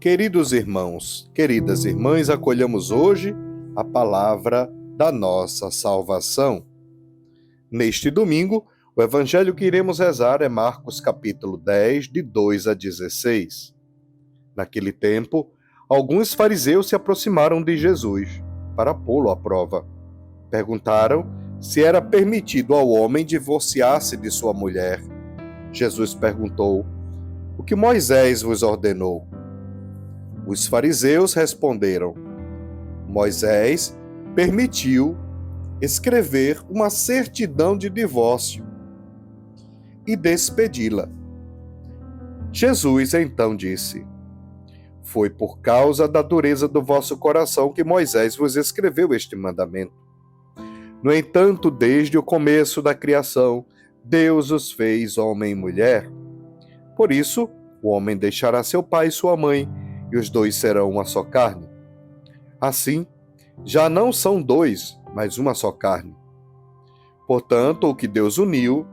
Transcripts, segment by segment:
Queridos irmãos, queridas irmãs, acolhamos hoje a palavra da nossa salvação. Neste domingo, o evangelho que iremos rezar é Marcos capítulo 10, de 2 a 16. Naquele tempo, alguns fariseus se aproximaram de Jesus para pô-lo à prova. Perguntaram se era permitido ao homem divorciar-se de sua mulher. Jesus perguntou: "O que Moisés vos ordenou?" Os fariseus responderam: "Moisés permitiu escrever uma certidão de divórcio e despedi-la." Jesus então disse: "Foi por causa da dureza do vosso coração que Moisés vos escreveu este mandamento. No entanto, desde o começo da criação, Deus os fez homem e mulher. Por isso, o homem deixará seu pai e sua mãe, e os dois serão uma só carne. Assim, já não são dois, mas uma só carne. Portanto, o que Deus uniu,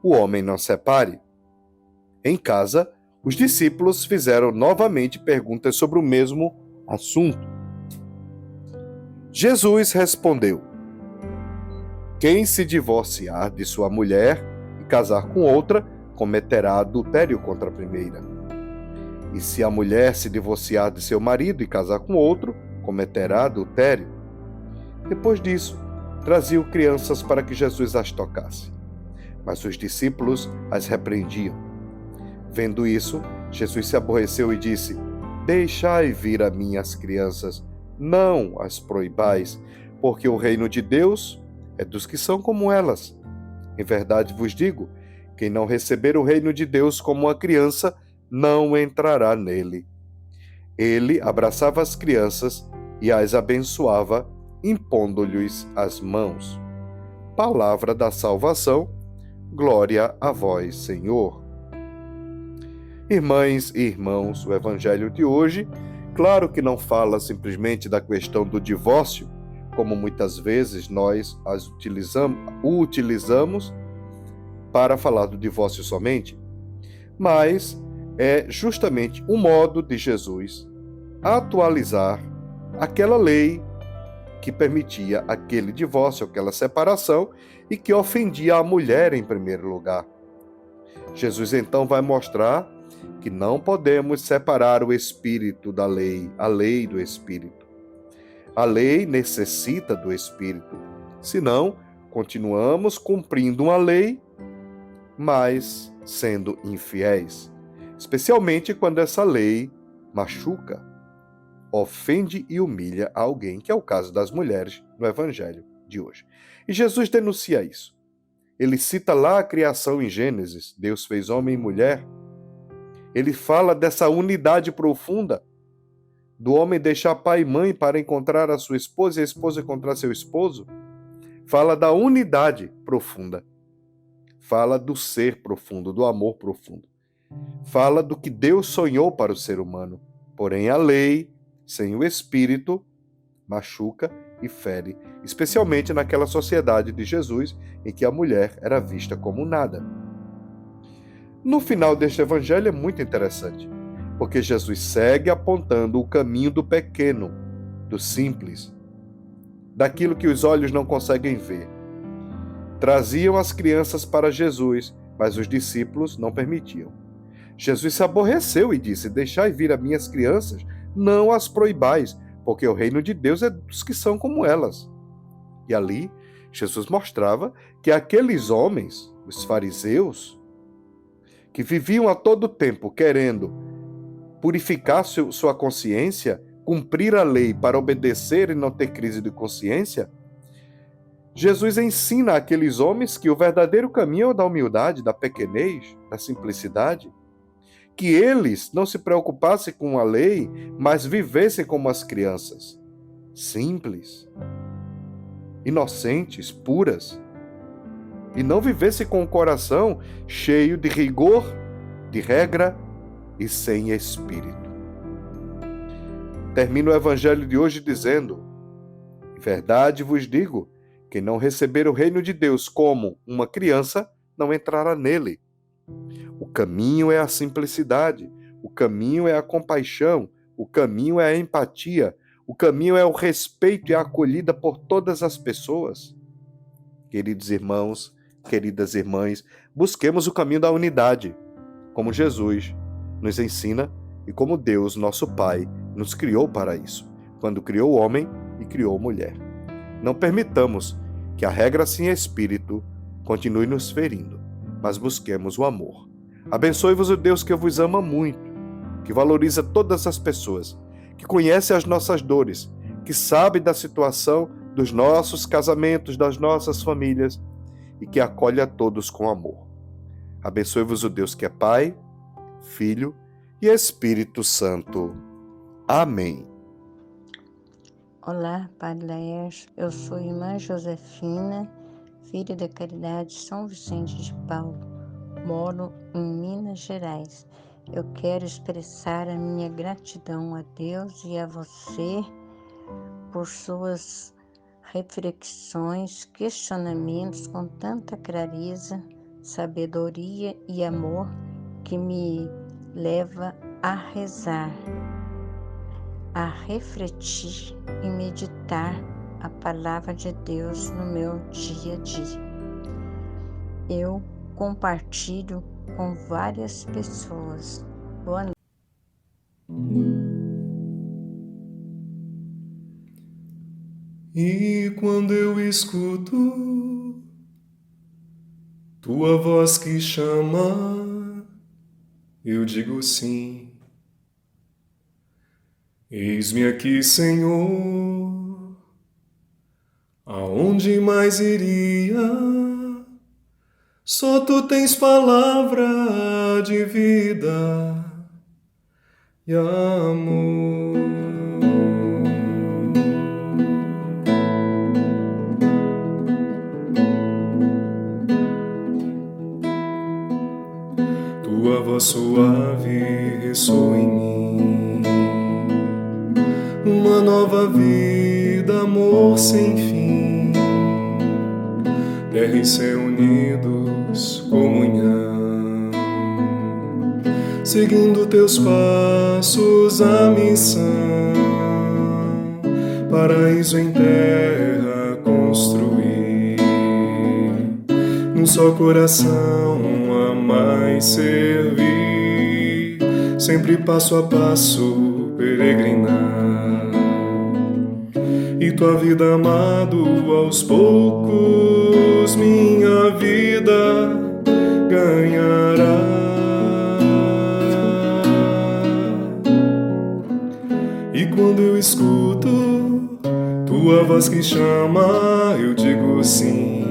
o homem não separe." Em casa, os discípulos fizeram novamente perguntas sobre o mesmo assunto. Jesus respondeu: "Quem se divorciar de sua mulher e casar com outra, cometerá adultério contra a primeira. E se a mulher se divorciar de seu marido e casar com outro, cometerá adultério." Depois disso, traziam crianças para que Jesus as tocasse. Mas os discípulos as repreendiam. Vendo isso, Jesus se aborreceu e disse: "Deixai vir a mim as crianças, não as proibais, porque o reino de Deus é dos que são como elas. Em verdade vos digo, quem não receber o reino de Deus como uma criança, não entrará nele." Ele abraçava as crianças e as abençoava, impondo-lhes as mãos. Palavra da salvação, glória a vós, Senhor. Irmãs e irmãos, o evangelho de hoje, claro que não fala simplesmente da questão do divórcio, como muitas vezes nós o utilizamos para falar do divórcio somente, mas é justamente um modo de Jesus atualizar aquela lei que permitia aquele divórcio, aquela separação e que ofendia a mulher em primeiro lugar. Jesus então vai mostrar que não podemos separar o espírito da lei, a lei do espírito. A lei necessita do espírito, senão continuamos cumprindo uma lei, mas sendo infiéis. Especialmente quando essa lei machuca, ofende e humilha alguém, que é o caso das mulheres no evangelho de hoje. E Jesus denuncia isso. Ele cita lá a criação em Gênesis, Deus fez homem e mulher. Ele fala dessa unidade profunda, do homem deixar pai e mãe para encontrar a sua esposa e a esposa encontrar seu esposo. Fala da unidade profunda. Fala do ser profundo, do amor profundo. Fala do que Deus sonhou para o ser humano. Porém, a lei, sem o espírito, machuca e fere, especialmente naquela sociedade de Jesus em que a mulher era vista como nada. No final deste evangelho é muito interessante, porque Jesus segue apontando o caminho do pequeno, do simples, daquilo que os olhos não conseguem ver. Traziam as crianças para Jesus, mas os discípulos não permitiam. Jesus se aborreceu e disse: "Deixai vir a minhas crianças, não as proibais, porque o reino de Deus é dos que são como elas." E ali, Jesus mostrava que aqueles homens, os fariseus, que viviam a todo tempo querendo purificar sua consciência, cumprir a lei para obedecer e não ter crise de consciência, Jesus ensina àqueles homens que o verdadeiro caminho é o da humildade, da pequenez, da simplicidade, que eles não se preocupassem com a lei, mas vivessem como as crianças, simples, inocentes, puras, e não vivessem com o coração cheio de rigor, de regra e sem espírito. Termino o evangelho de hoje dizendo: "Em verdade vos digo, quem não receber o reino de Deus como uma criança, não entrará nele." O caminho é a simplicidade, o caminho é a compaixão, O caminho é a empatia. O caminho é o respeito e a acolhida por todas as pessoas. Queridos irmãos, queridas irmãs, busquemos o caminho da unidade, como Jesus nos ensina e como Deus, nosso Pai, nos criou para isso, quando criou o homem e criou a mulher. Não permitamos que a regra sem espírito continue nos ferindo, mas busquemos o amor. Abençoe-vos o Deus que vos ama muito, que valoriza todas as pessoas, que conhece as nossas dores, que sabe da situação dos nossos casamentos, das nossas famílias e que acolhe a todos com amor. Abençoe-vos o Deus que é Pai, Filho e Espírito Santo. Amém. Olá, Padre Laércio. Eu sou irmã Josefina, filha da Caridade São Vicente de Paulo. Moro em Minas Gerais. Eu quero expressar a minha gratidão a Deus e a você por suas reflexões, questionamentos com tanta clareza, sabedoria e amor que me leva a rezar, a refletir e meditar a palavra de Deus no meu dia a dia. Eu compartilho com várias pessoas. Boa noite. E quando eu escuto tua voz que chama, eu digo sim. Eis-me aqui, Senhor, aonde mais iria? Só tu tens palavra de vida e amor. Tua voz suave ressoa em mim, uma nova vida, amor sem fim, terra e céu unidos, comunhão, seguindo teus passos a missão, paraíso em terra construir, num só coração amar e servir, sempre passo a passo peregrinar, e tua vida, amado, aos poucos minha vida ganhará. E quando eu escuto tua voz que chama, eu digo sim.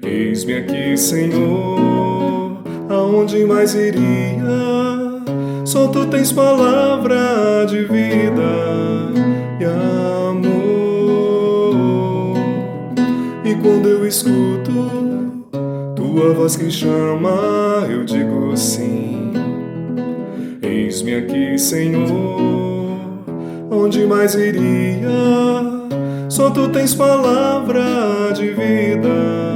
Eis-me aqui, Senhor, aonde mais iria? Só tu tens palavra de vida e amor. E quando eu escuto tua voz que chama, eu digo sim. Eis-me aqui, Senhor, aonde mais iria? Só tu tens palavra de vida